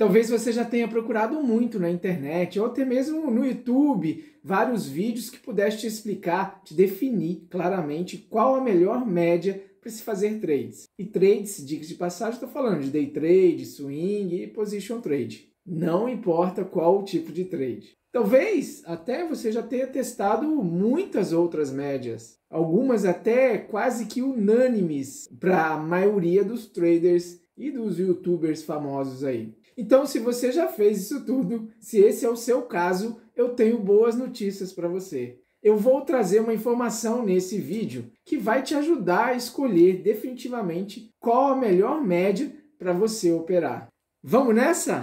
Talvez você já tenha procurado muito na internet ou até mesmo no YouTube vários vídeos que pudessem te explicar, te definir claramente qual a melhor média para se fazer trades. E trades, dicas de passagem, estou falando de day trade, swing e position trade. Não importa qual o tipo de trade. Talvez até você já tenha testado muitas outras médias, algumas até quase que unânimes para a maioria dos traders e dos youtubers famosos aí. Então, se você já fez isso tudo, se esse é o seu caso, eu tenho boas notícias para você. Eu vou trazer uma informação nesse vídeo que vai te ajudar a escolher definitivamente qual a melhor média para você operar. Vamos nessa?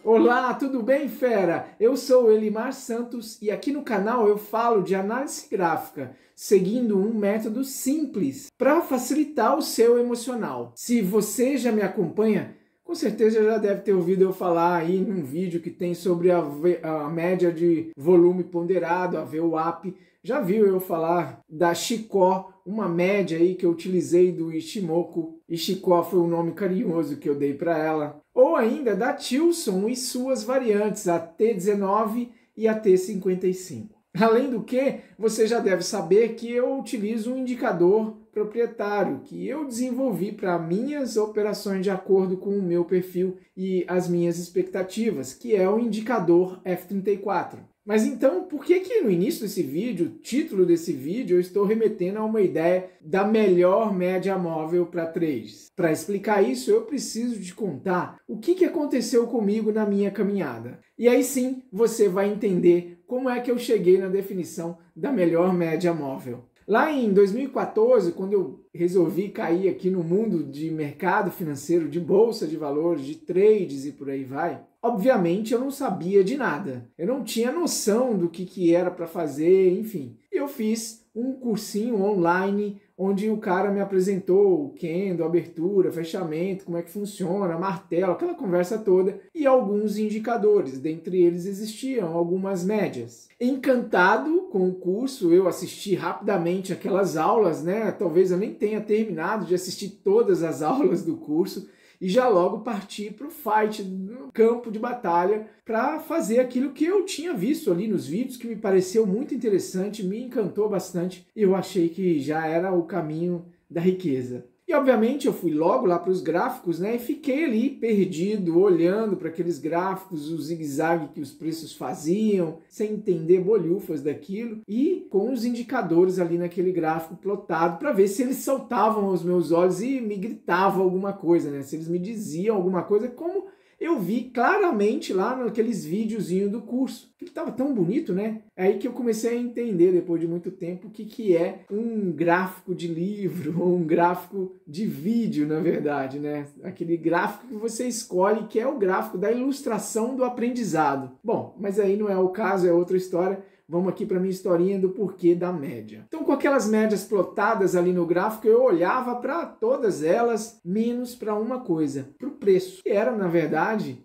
Olá, tudo bem, fera? Eu sou o Elimar Santos e aqui no canal eu falo de análise gráfica, seguindo um método simples para facilitar o seu emocional. Se você já me acompanha, com certeza já deve ter ouvido eu falar aí num vídeo que tem sobre a média de volume ponderado, a VWAP. Já viu eu falar da Chico, uma média aí que eu utilizei do Ishimoku. Chico foi o nome carinhoso que eu dei para ela. Ou ainda da Tilson e suas variantes, a T19 e a T55. Além do que, você já deve saber que eu utilizo um indicador proprietário que eu desenvolvi para minhas operações de acordo com o meu perfil e as minhas expectativas, que é o indicador F34. Mas então, por que no início desse vídeo, o título desse vídeo, eu estou remetendo a uma ideia da melhor média móvel para trades? Para explicar isso, eu preciso te contar o que aconteceu comigo na minha caminhada. E aí sim, você vai entender como é que eu cheguei na definição da melhor média móvel. Lá em 2014, quando eu resolvi cair aqui no mundo de mercado financeiro, de bolsa de valores, de trades e por aí vai, obviamente eu não sabia de nada. Eu não tinha noção do que era para fazer, enfim. Eu fiz um cursinho online onde o cara me apresentou o candle, abertura, fechamento, como é que funciona, martelo, aquela conversa toda e alguns indicadores. Dentre eles existiam algumas médias. Encantado com o curso, eu assisti rapidamente aquelas aulas, né? Talvez eu nem tenha terminado de assistir todas as aulas do curso e já logo parti para o fight, no campo de batalha, para fazer aquilo que eu tinha visto ali nos vídeos, que me pareceu muito interessante, me encantou bastante e eu achei que já era o caminho da riqueza. E obviamente eu fui logo lá para os gráficos, né, e fiquei ali perdido, olhando para aqueles gráficos, o zigue-zague que os preços faziam, sem entender bolhufas daquilo, e com os indicadores ali naquele gráfico plotado para ver se eles saltavam aos meus olhos e me gritavam alguma coisa, né, se eles me diziam alguma coisa, como eu vi claramente lá naqueles videozinhos do curso. Ele estava tão bonito, né? É aí que eu comecei a entender, depois de muito tempo, o que é um gráfico de livro, ou um gráfico de vídeo, na verdade, né? Aquele gráfico que você escolhe, que é o gráfico da ilustração do aprendizado. Bom, mas aí não é o caso, é outra história. Vamos aqui para a minha historinha do porquê da média. Então, com aquelas médias plotadas ali no gráfico, eu olhava para todas elas, menos para uma coisa, para o preço. Que é, na verdade,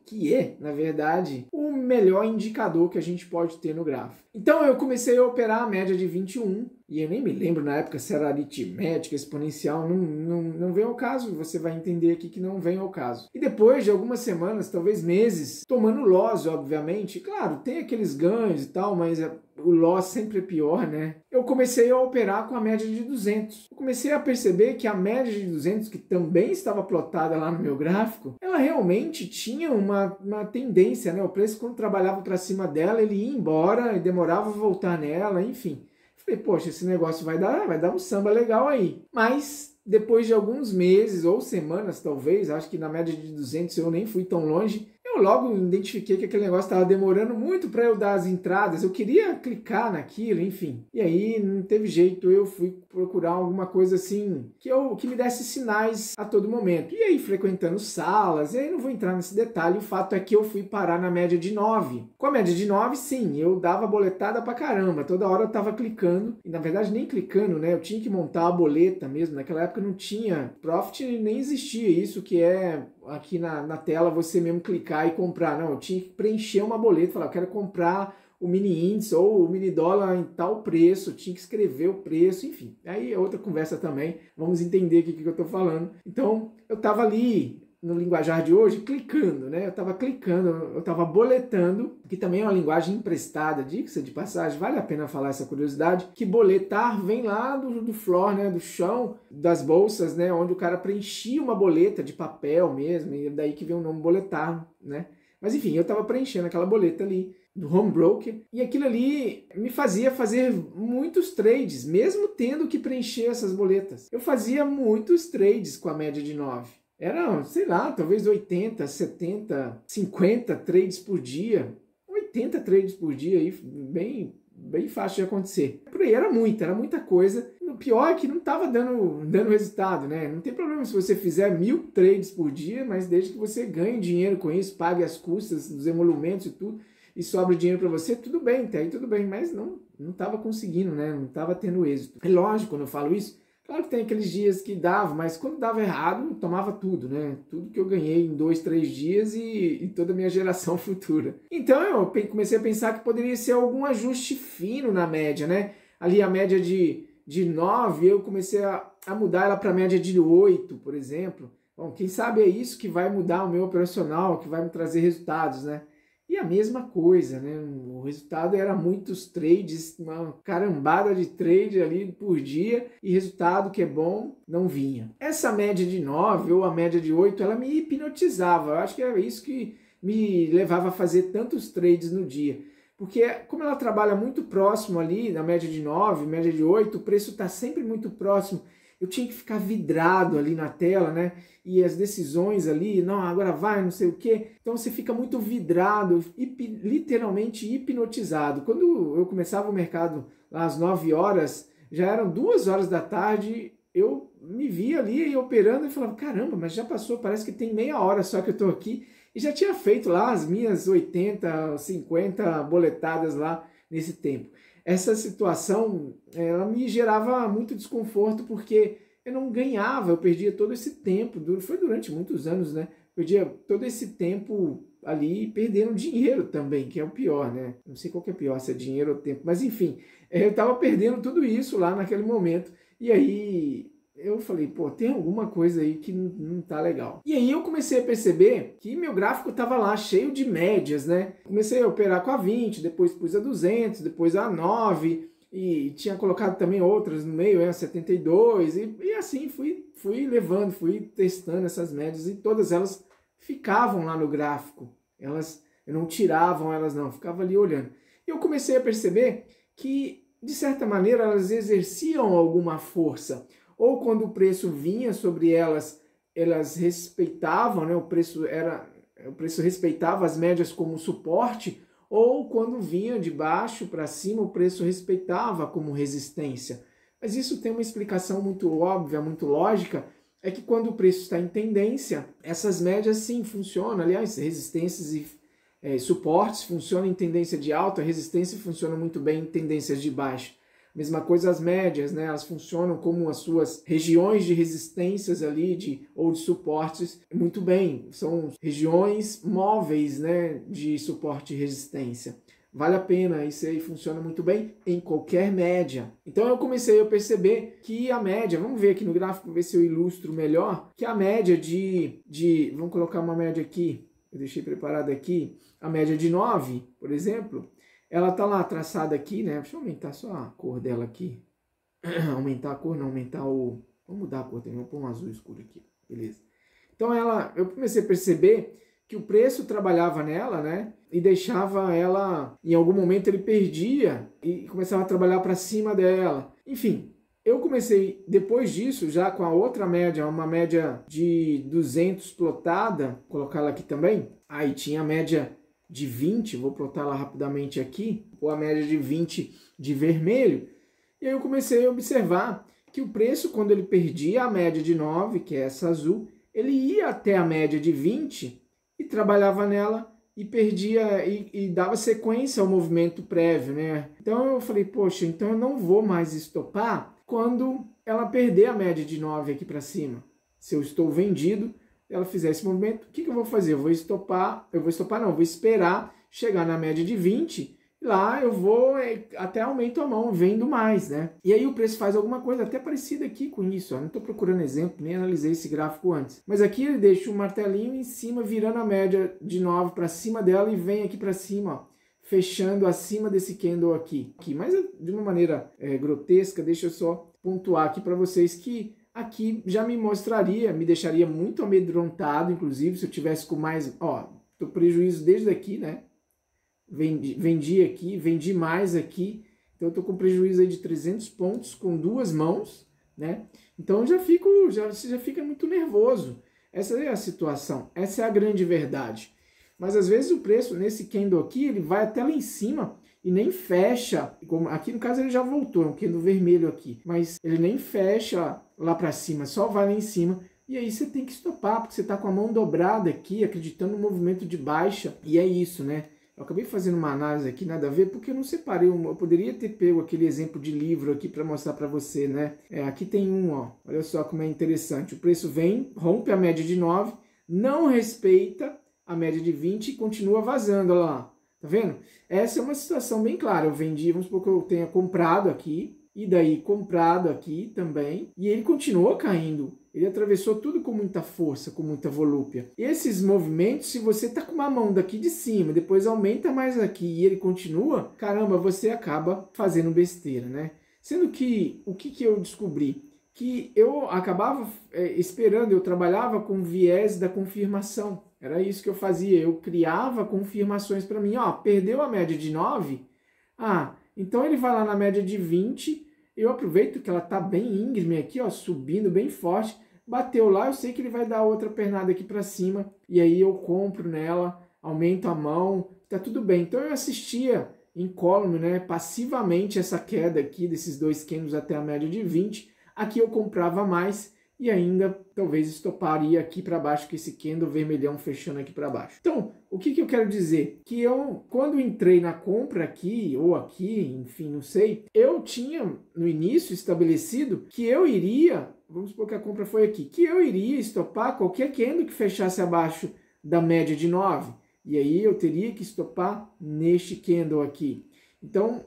o melhor indicador que a gente pode ter no gráfico. Então, eu comecei a operar a média de 21, e eu nem me lembro na época se era aritmética, exponencial, não vem ao caso, você vai entender aqui que não vem ao caso. E depois de algumas semanas, talvez meses, tomando loss, obviamente, claro, tem aqueles ganhos e tal, mas o loss sempre é pior, né? Eu comecei a operar com a média de 200. Eu comecei a perceber que a média de 200, que também estava plotada lá no meu gráfico, ela realmente tinha uma tendência, né? O preço, quando trabalhava para cima dela, ele ia embora e demorava a voltar nela, enfim. Falei, poxa, esse negócio vai dar um samba legal aí. Mas depois de alguns meses ou semanas, talvez, acho que na média de 200 eu nem fui tão longe, eu logo identifiquei que aquele negócio estava demorando muito para eu dar as entradas. Eu queria clicar naquilo, enfim. E aí não teve jeito, eu fui procurar alguma coisa assim que me desse sinais a todo momento. E aí frequentando salas, e aí não vou entrar nesse detalhe, o fato é que eu fui parar na média de 9. Com a média de 9, sim, eu dava boletada pra caramba. Toda hora eu tava clicando, e na verdade nem clicando, né? Eu tinha que montar a boleta mesmo. Naquela época não tinha Profit, nem existia isso que é aqui na tela você mesmo clicar e comprar. Não, eu tinha que preencher uma boleta, falar, eu quero comprar o mini índice ou o mini dólar em tal preço, eu tinha que escrever o preço, enfim. Aí é outra conversa também, vamos entender o que eu estou falando. Então, eu estava ali no linguajar de hoje, clicando, né? Eu estava clicando, eu estava boletando, que também é uma linguagem emprestada, diga-se de passagem, vale a pena falar essa curiosidade, que boletar vem lá do floor, né? Do chão, das bolsas, né? Onde o cara preenchia uma boleta de papel mesmo, e daí que vem o nome boletar, né? Mas enfim, eu estava preenchendo aquela boleta ali do home broker, e aquilo ali me fazia fazer muitos trades, mesmo tendo que preencher essas boletas. Eu fazia muitos trades com a média de 9. Era, sei lá, talvez 80, 70, 50 trades por dia. 80 trades por dia, aí, bem fácil de acontecer. Por aí era muita coisa. O pior é que não estava dando resultado, né? Não tem problema se você fizer 1000 trades por dia, mas desde que você ganhe dinheiro com isso, pague as custas dos emolumentos e tudo, e sobra dinheiro para você, tudo bem, até aí tudo bem, mas não estava conseguindo, né? Não estava tendo êxito. É lógico, quando eu falo isso, claro que tem aqueles dias que dava, mas quando dava errado, eu tomava tudo, né? Tudo que eu ganhei em 2, 3 dias e toda a minha geração futura. Então eu comecei a pensar que poderia ser algum ajuste fino na média, né? Ali a média de 9, eu comecei a mudar ela para a média de 8, por exemplo. Bom, quem sabe é isso que vai mudar o meu operacional, que vai me trazer resultados, né? E a mesma coisa, né? O resultado era muitos trades, uma carambada de trade ali por dia, e resultado que é bom não vinha. Essa média de 9 ou a média de 8, ela me hipnotizava. Eu acho que era isso que me levava a fazer tantos trades no dia. Porque como ela trabalha muito próximo ali, na média de 9, média de 8, o preço está sempre muito próximo. Eu tinha que ficar vidrado ali na tela, né? E as decisões ali, não, agora vai, não sei o quê. Então você fica muito vidrado, literalmente hipnotizado. Quando eu começava o mercado lá às 9 horas, já eram 2 horas da tarde, eu me via ali operando e falava, caramba, mas já passou, parece que tem meia hora só que eu estou aqui. E já tinha feito lá as minhas 80, 50 boletadas lá nesse tempo. Essa situação, ela me gerava muito desconforto porque eu não ganhava, eu perdia todo esse tempo, foi durante muitos anos, né? Perdia todo esse tempo ali perdendo dinheiro também, que é o pior, né? Não sei qual que é pior, se é dinheiro ou tempo, mas enfim, eu estava perdendo tudo isso lá naquele momento, e aí eu falei, pô, tem alguma coisa aí que não tá legal. E aí eu comecei a perceber que meu gráfico tava lá cheio de médias, né? Comecei a operar com a 20, depois pus a 200, depois a 9, e tinha colocado também outras no meio, a 72, e assim fui levando, fui testando essas médias, e todas elas ficavam lá no gráfico. Eu não tiravam elas não, ficava ali olhando. E eu comecei a perceber que, de certa maneira, elas exerciam alguma força. Ou quando o preço vinha sobre elas, elas respeitavam, né? O preço respeitava as médias como suporte, ou quando vinha de baixo para cima, o preço respeitava como resistência. Mas isso tem uma explicação muito óbvia, muito lógica, é que quando o preço está em tendência, essas médias sim funcionam, aliás, resistências e suportes funcionam em tendência de alta, resistência funciona muito bem em tendências de baixa. Mesma coisa as médias, né? Elas funcionam como as suas regiões de resistências ali, ou de suportes, muito bem. São regiões móveis, né? De suporte e resistência. Vale a pena, isso aí funciona muito bem em qualquer média. Então eu comecei a perceber que a média, vamos ver aqui no gráfico, ver se eu ilustro melhor, que a média vamos colocar uma média aqui, eu deixei preparado aqui, a média de 9, por exemplo, ela tá lá traçada aqui, né? Deixa eu aumentar só a cor dela aqui. Aumentar a cor, não, aumentar o... Vamos mudar a cor também, vou pôr um azul escuro aqui, beleza. Então eu comecei a perceber que o preço trabalhava nela, né? E deixava ela, em algum momento ele perdia e começava a trabalhar para cima dela. Enfim, eu comecei, depois disso, já com a outra média, uma média de 200 plotada, vou colocar ela aqui também. Aí tinha a média de 20, vou plotar ela rapidamente aqui, ou a média de 20 de vermelho. E aí eu comecei a observar que o preço, quando ele perdia a média de 9, que é essa azul, ele ia até a média de 20 e trabalhava nela e perdia e dava sequência ao movimento prévio, né? Então eu falei, poxa, então eu não vou mais estopar quando ela perder a média de 9 aqui para cima. Se eu estou vendido, ela fizer esse movimento, o que eu vou fazer? Eu vou esperar chegar na média de 20 Lá eu vou até aumento a mão, vendo mais, né? E aí o preço faz alguma coisa até parecida aqui com isso, ó. Não estou procurando exemplo, nem analisei esse gráfico antes. Mas aqui ele deixa o martelinho em cima, virando a média de 9 para cima dela e vem aqui para cima, ó, fechando acima desse candle aqui. Mas de uma maneira grotesca, deixa eu só pontuar aqui para vocês que aqui já me mostraria, me deixaria muito amedrontado, inclusive, se eu tivesse com mais, ó, tô prejuízo desde aqui, né? Vendi aqui, vendi mais aqui, então eu tô com prejuízo aí de 300 pontos com duas mãos, né? Então você já fica muito nervoso. Essa é a situação, essa é a grande verdade. Mas às vezes o preço nesse candle aqui, ele vai até lá em cima e nem fecha, como aqui no caso ele já voltou, é um candle vermelho aqui, mas ele nem fecha lá para cima, só vai lá em cima. E aí você tem que estopar, porque você está com a mão dobrada aqui, acreditando no movimento de baixa, e é isso, né? Eu acabei fazendo uma análise aqui, nada a ver, porque eu não separei, eu poderia ter pego aquele exemplo de livro aqui para mostrar para você, né? Aqui tem um, ó, olha só como é interessante. O preço vem, rompe a média de 9, não respeita a média de 20 e continua vazando, olha lá. Tá vendo? Essa é uma situação bem clara. Eu vendi, vamos supor que eu tenha comprado aqui, e daí comprado aqui também, e ele continuou caindo. Ele atravessou tudo com muita força, com muita volúpia. Esses movimentos, se você tá com uma mão daqui de cima, depois aumenta mais aqui e ele continua, caramba, você acaba fazendo besteira, né? Sendo que, o que eu descobri? Que eu acabava esperando, eu trabalhava com viés da confirmação. Era isso que eu fazia, eu criava confirmações para mim. Ó, perdeu a média de 9? Ah, então ele vai lá na média de 20, eu aproveito que ela tá bem íngreme aqui, ó, subindo bem forte. Bateu lá, eu sei que ele vai dar outra pernada aqui para cima, e aí eu compro nela, aumento a mão, tá tudo bem. Então eu assistia incólume, né, passivamente essa queda aqui desses dois candles até a média de 20. Aqui eu comprava mais e ainda talvez estoparia aqui para baixo, com esse candle vermelhão fechando aqui para baixo. Então, o que eu quero dizer? Que eu, quando entrei na compra aqui, ou aqui, enfim, não sei, eu tinha no início estabelecido que eu iria, vamos supor que a compra foi aqui, que eu iria estopar qualquer candle que fechasse abaixo da média de 9. E aí eu teria que estopar neste candle aqui. Então,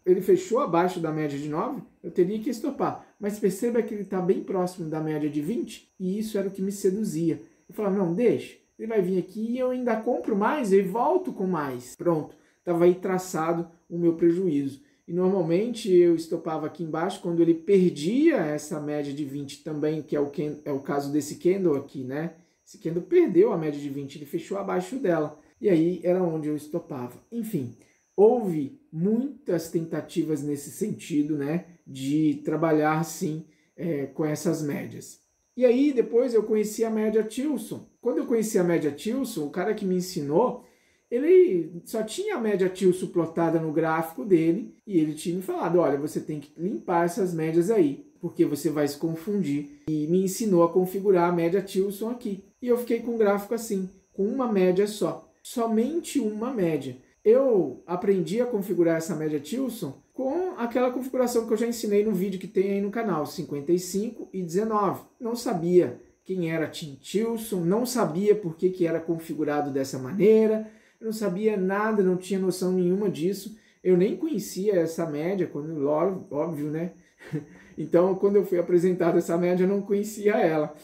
ele fechou abaixo da média de 9, eu teria que estopar. Mas perceba que ele está bem próximo da média de 20, e isso era o que me seduzia. Eu falava, não, deixa, ele vai vir aqui e eu ainda compro mais e volto com mais. Pronto, estava aí traçado o meu prejuízo. E normalmente eu estopava aqui embaixo quando ele perdia essa média de 20 também, que é o caso desse candle aqui, né? Esse candle perdeu a média de 20, ele fechou abaixo dela. E aí era onde eu estopava. Enfim, houve muitas tentativas nesse sentido, né, de trabalhar sim com essas médias. E aí depois eu conheci a média Tilson. Quando eu conheci a média Tilson, o cara que me ensinou, ele só tinha a média Tilson plotada no gráfico dele e ele tinha me falado, olha, você tem que limpar essas médias aí, porque você vai se confundir. E me ensinou a configurar a média Tilson aqui. E eu fiquei com um gráfico assim, com uma média só, somente uma média. Eu aprendi a configurar essa média Tilson com aquela configuração que eu já ensinei no vídeo que tem aí no canal, 55 e 19. Não sabia quem era Tim Tilson, não sabia por que era configurado dessa maneira, eu não sabia nada, não tinha noção nenhuma disso. Eu nem conhecia essa média, quando, óbvio, né? Então, quando eu fui apresentado essa média, eu não conhecia ela.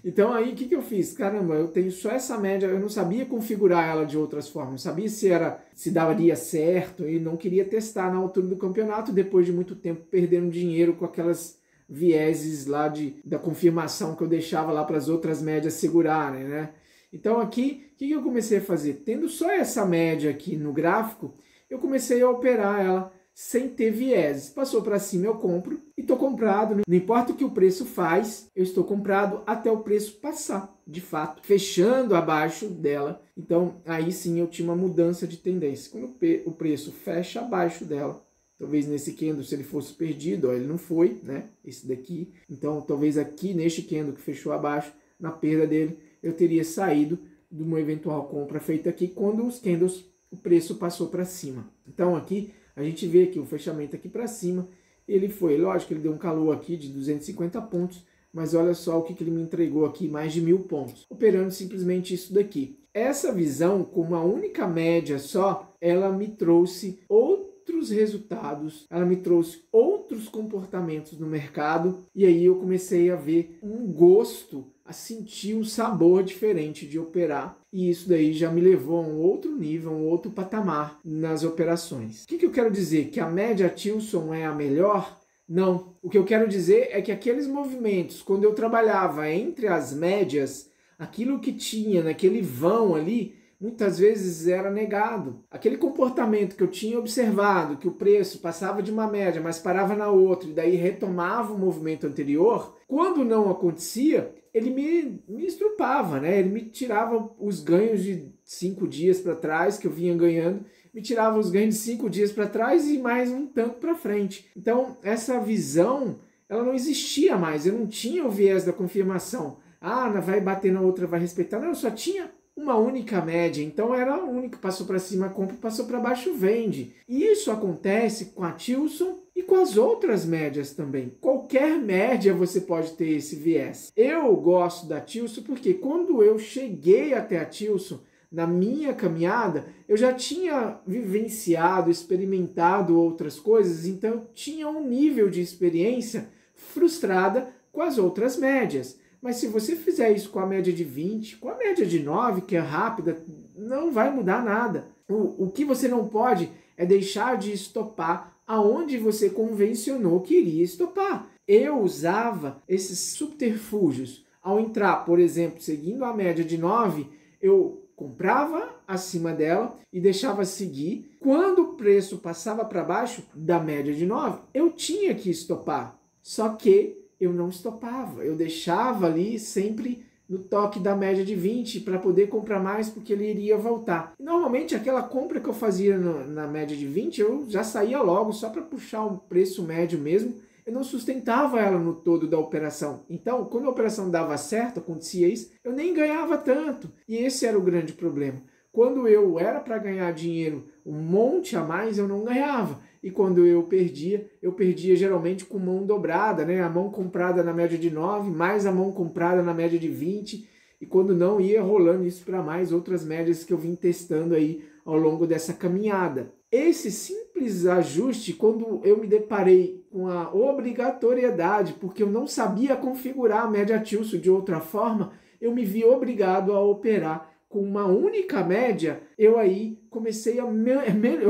Então, aí, o que eu fiz? Caramba, eu tenho só essa média, eu não sabia configurar ela de outras formas, não sabia se daria certo, e não queria testar na altura do campeonato, depois de muito tempo perdendo dinheiro com aquelas vieses lá da confirmação que eu deixava lá para as outras médias segurarem, né? Então, aqui, o que eu comecei a fazer? Tendo só essa média aqui no gráfico, eu comecei a operar ela sem ter vieses. Passou para cima, eu compro e estou comprado. Não importa o que o preço faz, eu estou comprado até o preço passar, de fato, fechando abaixo dela. Então, aí sim eu tinha uma mudança de tendência. Quando o preço fecha abaixo dela, talvez nesse candle, se ele fosse perdido, ó, ele não foi, né? Esse daqui. Então, talvez aqui neste candle que fechou abaixo, na perda dele, eu teria saído de uma eventual compra feita aqui quando os candles, o preço passou para cima. Então, aqui a gente vê que o fechamento aqui para cima, ele foi, lógico, ele deu um calor aqui de 250 pontos, mas olha só o que ele me entregou aqui, mais de 1000 pontos, operando simplesmente isso daqui. essa visão com uma única média só, ela me trouxe outros resultados, ela me trouxe outros comportamentos no mercado, e aí eu comecei a ver um gosto, a sentir um sabor diferente de operar, e isso daí já me levou a um outro nível, um outro patamar nas operações. O que eu quero dizer? Que a média Tilson é a melhor? Não. O que eu quero dizer é que aqueles movimentos, quando eu trabalhava entre as médias, aquilo que tinha naquele vão ali, muitas vezes era negado. Aquele comportamento que eu tinha observado, que o preço passava de uma média, mas parava na outra, e daí retomava o movimento anterior, quando não acontecia, ele me estrupava, né? Ele me tirava os ganhos de 5 dias para trás, que eu vinha ganhando, me tirava os ganhos de 5 dias para trás e mais um tanto para frente. Então, essa visão, ela não existia mais, eu não tinha o viés da confirmação. Ah, vai bater na outra, vai respeitar. Não, eu só tinha uma única média, então era a única, passou para cima compra, passou para baixo vende. E isso acontece com a Tilson e com as outras médias também. Qualquer média você pode ter esse viés. Eu gosto da Tilson porque quando eu cheguei até a Tilson, na minha caminhada, eu já tinha vivenciado, experimentado outras coisas, então eu tinha um nível de experiência frustrada com as outras médias. Mas se você fizer isso com a média de 20, com a média de 9, que é rápida, não vai mudar nada. O que você não pode é deixar de estopar aonde você convencionou que iria estopar. Eu usava esses subterfúgios. Ao entrar, por exemplo, seguindo a média de 9, eu comprava acima dela e deixava seguir. Quando o preço passava para baixo da média de 9, eu tinha que estopar. Só que eu não estopava, eu deixava ali sempre no toque da média de 20 para poder comprar mais porque ele iria voltar. E normalmente aquela compra que eu fazia na média de 20 eu já saía logo só para puxar um preço médio mesmo, eu não sustentava ela no todo da operação. Então, quando a operação dava certo, acontecia isso, eu nem ganhava tanto. E esse era o grande problema. Quando eu era para ganhar dinheiro um monte a mais, eu não ganhava. E quando eu perdia geralmente com mão dobrada, né? A mão comprada na média de 9, mais a mão comprada na média de 20. E quando não, ia rolando isso para mais outras médias que eu vim testando aí ao longo dessa caminhada. Esse simples ajuste, quando eu me deparei com a obrigatoriedade, porque eu não sabia configurar a média Tilson de outra forma, eu me vi obrigado a operar com uma única média. Eu aí comecei eu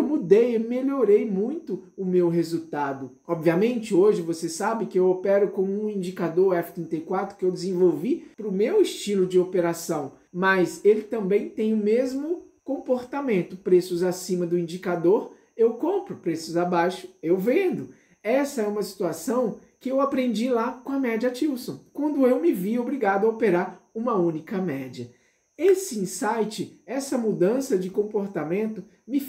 mudei, melhorei muito o meu resultado. Obviamente, hoje você sabe que eu opero com um indicador F34 que eu desenvolvi para o meu estilo de operação, mas ele também tem o mesmo comportamento. Preços acima do indicador, eu compro, preços abaixo, eu vendo. Essa é uma situação que eu aprendi lá com a média Tilson, quando eu me vi obrigado a operar uma única média. Esse insight, essa mudança de comportamento me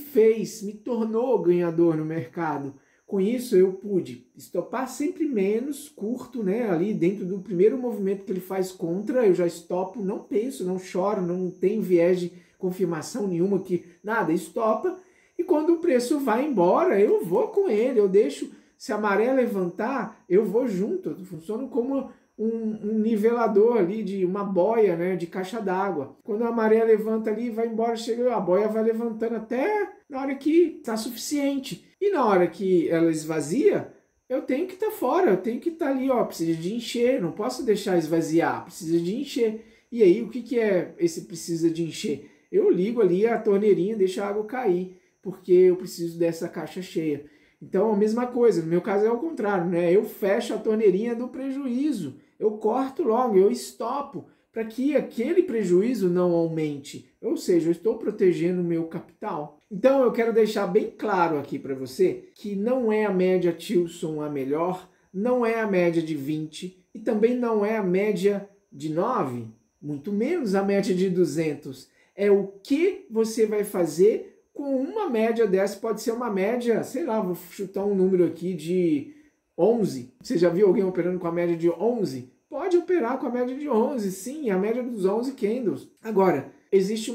tornou ganhador no mercado. Com isso eu pude estopar sempre menos, curto, né? Ali dentro do primeiro movimento que ele faz contra, eu já estopo, não penso, não choro, não tenho viés de confirmação nenhuma que nada, estopa. E quando o preço vai embora, eu vou com ele, eu deixo, se a maré levantar, eu vou junto, eu funciono como um nivelador ali, de uma boia, né, de caixa d'água. Quando a maré levanta ali, vai embora, chega, a boia vai levantando até na hora que está suficiente. E na hora que ela esvazia, eu tenho que estar fora, eu tenho que estar ali, ó, precisa de encher, não posso deixar esvaziar, precisa de encher. E aí, o que é esse precisa de encher? Eu ligo ali a torneirinha, deixo a água cair, porque eu preciso dessa caixa cheia. Então, a mesma coisa, no meu caso é o contrário, né? Eu fecho a torneirinha do prejuízo, eu corto logo, eu estopo, para que aquele prejuízo não aumente. Ou seja, eu estou protegendo o meu capital. Então, eu quero deixar bem claro aqui para você que não é a média Tilson a melhor, não é a média de 20 e também não é a média de 9, muito menos a média de 200. É o que você vai fazer com uma média dessa. Pode ser uma média, sei lá, vou chutar um número aqui de 11. Você já viu alguém operando com a média de 11? Pode operar com a média de 11, sim, a média dos 11 candles. Agora, existe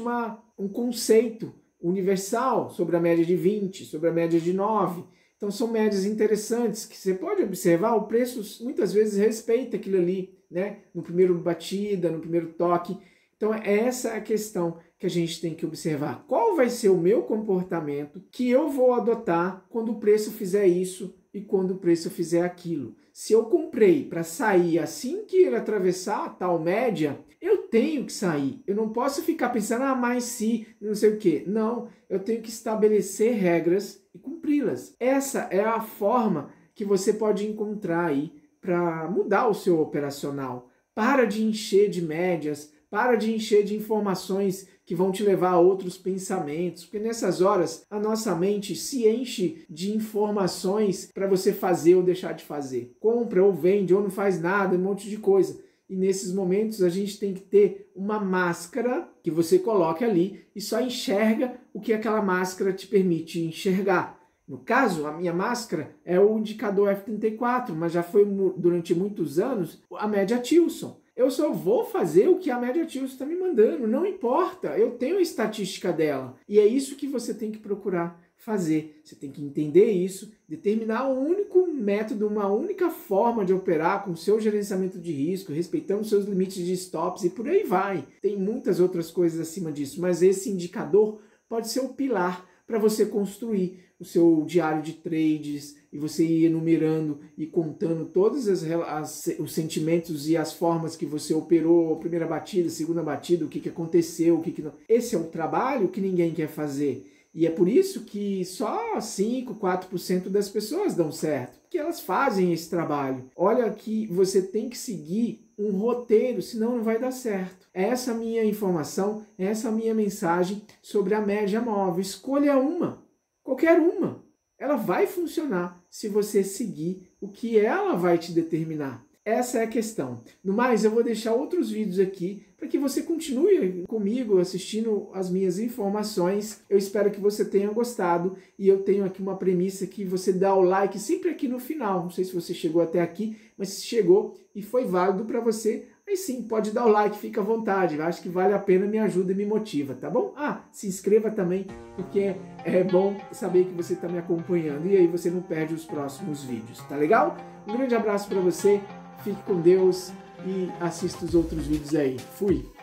um conceito universal sobre a média de 20, sobre a média de 9. Então são médias interessantes que você pode observar, o preço muitas vezes respeita aquilo ali, né? No primeiro batida, no primeiro toque. Então essa é a questão que a gente tem que observar. Qual vai ser o meu comportamento que eu vou adotar quando o preço fizer isso e quando o preço fizer aquilo? Se eu comprei para sair assim que ele atravessar a tal média, eu tenho que sair. Eu não posso ficar pensando, mas se, não sei o quê. Não, eu tenho que estabelecer regras e cumpri-las. Essa é a forma que você pode encontrar aí para mudar o seu operacional. Para de encher de médias, para de encher de informações que vão te levar a outros pensamentos, porque nessas horas a nossa mente se enche de informações para você fazer ou deixar de fazer. Compra ou vende ou não faz nada, um monte de coisa. E nesses momentos a gente tem que ter uma máscara que você coloca ali e só enxerga o que aquela máscara te permite enxergar. No caso, a minha máscara é o indicador F34, mas já foi durante muitos anos a média Tilson. Eu só vou fazer o que a média Tilson está me mandando, não importa, eu tenho a estatística dela. E é isso que você tem que procurar fazer. Você tem que entender isso, determinar um único método, uma única forma de operar com o seu gerenciamento de risco, respeitando seus limites de stops e por aí vai. Tem muitas outras coisas acima disso, mas esse indicador pode ser o pilar para você construir o seu diário de trades e você ir enumerando e contando todos os sentimentos e as formas que você operou, a primeira batida, a segunda batida, o que aconteceu, o que não. Esse é o trabalho que ninguém quer fazer. E é por isso que só 5, 4% das pessoas dão certo, porque elas fazem esse trabalho. Olha que você tem que seguir um roteiro, senão não vai dar certo. Essa é a minha informação, essa é a minha mensagem sobre a média móvel. Escolha uma, qualquer uma. Ela vai funcionar se você seguir o que ela vai te determinar. Essa é a questão. No mais, eu vou deixar outros vídeos aqui para que você continue comigo assistindo as minhas informações. Eu espero que você tenha gostado e eu tenho aqui uma premissa que você dá o like sempre aqui no final. Não sei se você chegou até aqui, mas se chegou e foi válido para você, aí sim, pode dar o like, fica à vontade. Eu acho que vale a pena, me ajuda e me motiva, tá bom? Se inscreva também, porque é bom saber que você está me acompanhando e aí você não perde os próximos vídeos, tá legal? Um grande abraço para você. Fique com Deus e assista os outros vídeos aí. Fui!